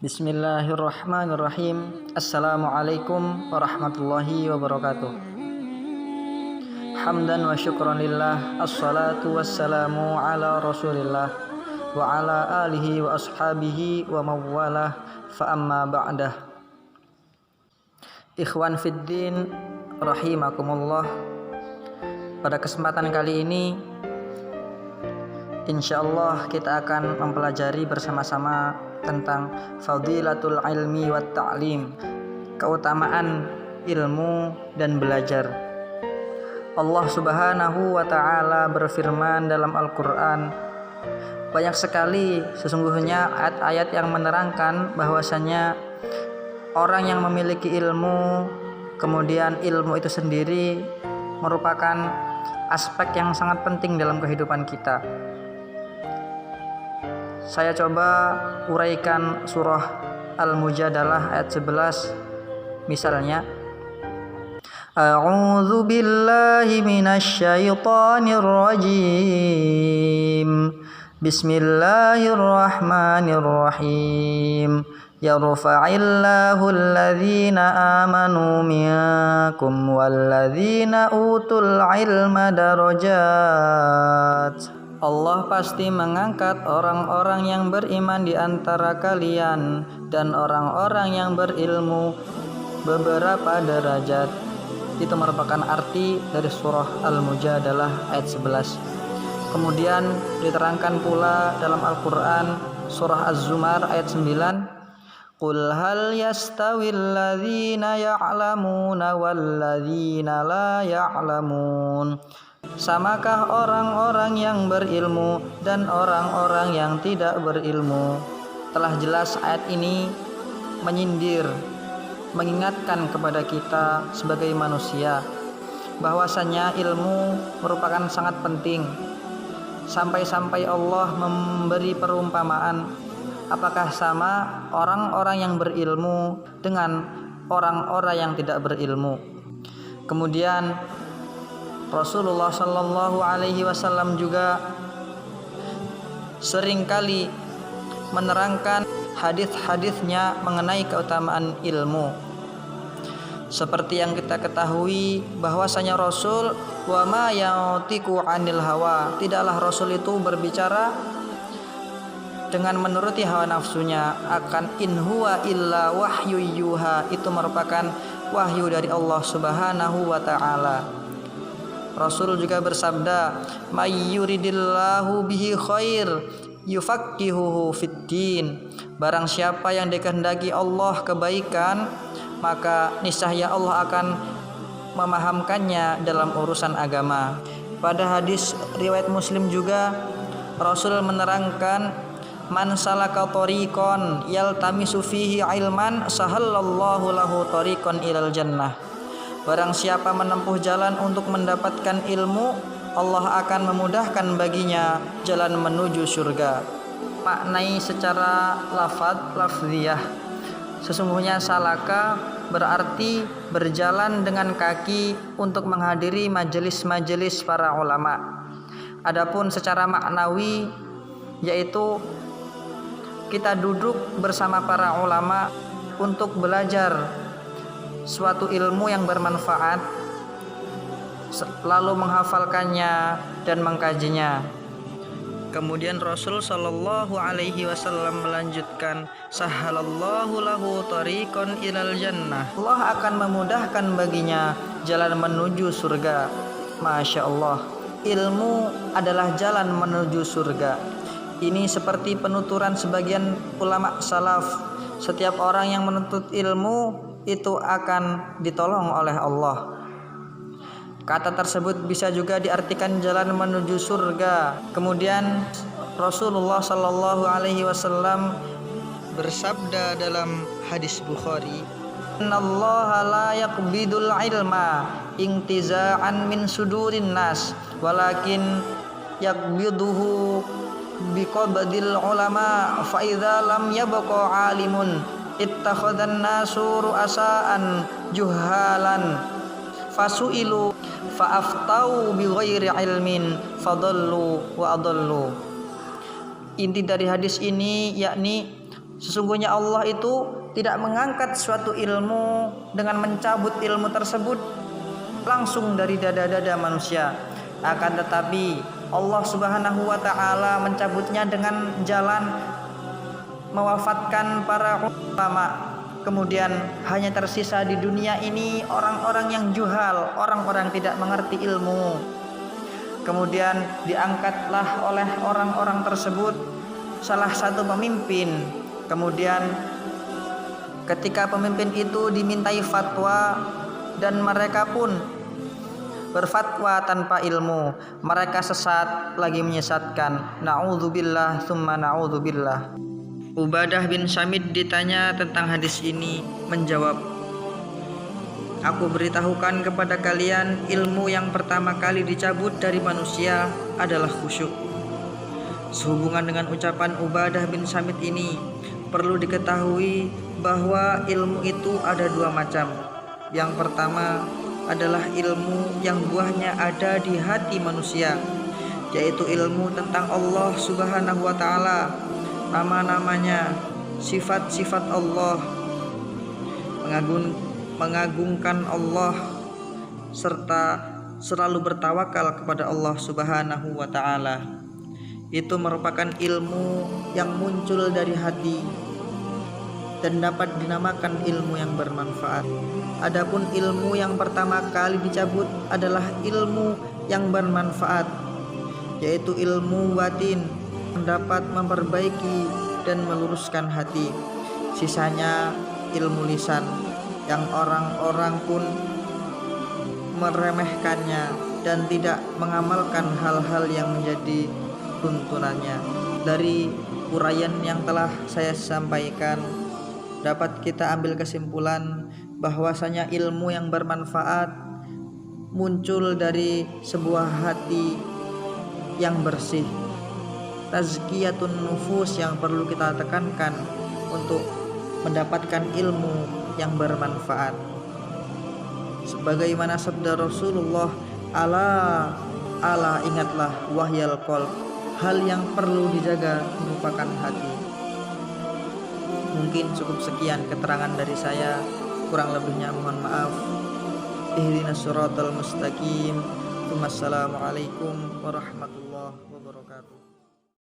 Bismillahirrahmanirrahim. Assalamualaikum warahmatullahi wabarakatuh. Hamdan wa syukran lillah. Assalatu wassalamu ala rasulillah wa ala alihi wa ashabihi wa mawalah. Fa amma ba'dah. Ikhwan fiddin rahimakumullah. Pada kesempatan kali ini insyaallah kita akan mempelajari bersama-sama tentang fadilatul ilmi wat ta'lim, keutamaan ilmu dan belajar. Allah Subhanahu wa taala berfirman dalam Al-Qur'an, banyak sekali sesungguhnya ayat-ayat yang menerangkan bahwasanya orang yang memiliki ilmu, kemudian ilmu itu sendiri merupakan aspek yang sangat penting dalam kehidupan kita. Saya coba uraikan surah Al-Mujadalah ayat 11. Misalnya, A'udzu billahi minasy syaithanir rajim. Bismillahirrahmanirrahim. Yarfa'illahu alladhina amanu minkum walladhina utul ilma darajat. Allah pasti mengangkat orang-orang yang beriman di antara kalian dan orang-orang yang berilmu beberapa derajat. Itu merupakan arti dari surah Al-Mujadalah ayat 11. Kemudian diterangkan pula dalam Al-Quran surah Az-Zumar ayat 9. Qul hal yastawil ladzina ya'lamuna wal ladzina la ya'lamun. Samakah orang-orang yang berilmu dan orang-orang yang tidak berilmu? Telah jelas ayat ini menyindir, mengingatkan kepada kita sebagai manusia bahwasanya ilmu merupakan sangat penting. Sampai-sampai Allah memberi perumpamaan, apakah sama orang-orang yang berilmu dengan orang-orang yang tidak berilmu? Kemudian Rasulullah Shallallahu Alaihi Wasallam juga seringkali menerangkan hadis-hadisnya mengenai keutamaan ilmu. Seperti yang kita ketahui bahwasanya Rasul wa ma yantiqu 'anil hawa, tidaklah Rasul itu berbicara dengan menuruti hawa nafsunya, akan in huwa illa wahyu yuha, itu merupakan wahyu dari Allah Subhanahu wa taala. Rasul juga bersabda, "May yuridillahu bihi khair yufaqihuhu fiddin." Barang siapa yang dikehendaki Allah kebaikan, maka niscaya Allah akan memahamkannya dalam urusan agama. Pada hadis riwayat Muslim juga Rasul menerangkan, "Man salaka tariqan yaltamisu fihi ilman sahallallahu lahu tariqan ilal jannah." Barang siapa menempuh jalan untuk mendapatkan ilmu, Allah akan memudahkan baginya jalan menuju surga. Maknai secara lafziyah, sesungguhnya salaka berarti berjalan dengan kaki untuk menghadiri majelis-majelis para ulama. Adapun secara maknawi, yaitu kita duduk bersama para ulama untuk belajar suatu ilmu yang bermanfaat, lalu menghafalkannya dan mengkajinya. Kemudian Rasul Shallallahu Alaihi Wasallam melanjutkan, sahalallahu lahu tariqan ilal jannah. Allah akan memudahkan baginya jalan menuju surga. Masya Allah, ilmu adalah jalan menuju surga. Ini seperti penuturan sebagian ulama salaf. Setiap orang yang menuntut ilmu itu akan ditolong oleh Allah. Kata tersebut bisa juga diartikan jalan menuju surga. Kemudian Rasulullah Shallallahu Alaihi Wasallam bersabda dalam hadis Bukhari, "Innallaha la yaqbidul ilma intiza'an min sudurin nas, walakin yaqbiduhu biqabdil ulama, fa idza lam yabqa 'alimun ittakhadhan nasu ru'asaan juhalan fasu'ilu fa'aftau bighairi ilmin fadallu wa adallu." Inti dari hadis ini yakni Sesungguhnya Allah itu tidak mengangkat suatu ilmu dengan mencabut ilmu tersebut langsung dari dada-dada manusia. Akan tetapi Allah Subhanahu wa taala mencabutnya dengan jalan mewafatkan para ulama. Kemudian hanya tersisa di dunia ini orang-orang yang juhal, orang-orang tidak mengerti ilmu. Kemudian diangkatlah oleh orang-orang tersebut salah satu pemimpin. Kemudian ketika pemimpin itu dimintai fatwa dan mereka pun berfatwa tanpa ilmu, mereka sesat lagi menyesatkan. Na'udzubillah tsumma na'udzubillah. Ubadah bin Samit ditanya tentang hadis ini, menjawab, "Aku beritahukan kepada kalian, ilmu yang pertama kali dicabut dari manusia adalah khusyuk." Sehubungan dengan ucapan Ubadah bin Samit ini, perlu diketahui bahwa ilmu itu ada dua macam. Yang pertama adalah ilmu yang buahnya ada di hati manusia, yaitu ilmu tentang Allah Subhanahu wa taala, nama-namanya, sifat-sifat Allah, mengagungkan Allah, serta selalu bertawakal kepada Allah Subhanahu wa taala. Itu merupakan ilmu yang muncul dari hati dan dapat dinamakan ilmu yang bermanfaat. Adapun ilmu yang pertama kali dicabut adalah ilmu yang bermanfaat, yaitu ilmu batin yang dapat memperbaiki dan meluruskan hati. Sisanya ilmu lisan yang orang-orang pun meremehkannya dan tidak mengamalkan hal-hal yang menjadi tuntunannya. Dari uraian yang telah saya sampaikan, dapat kita ambil kesimpulan bahwasanya ilmu yang bermanfaat muncul dari sebuah hati yang bersih. Tazkiyatun nufus yang perlu kita tekankan untuk mendapatkan ilmu yang bermanfaat. Sebagaimana sabda Rasulullah, ala ingatlah wahyal qalb, hal yang perlu dijaga merupakan hati. Mungkin cukup sekian keterangan dari saya, kurang lebihnya mohon maaf. Ihdinas siratal mustaqim. Wassalamualaikum warahmatullahi wabarakatuh.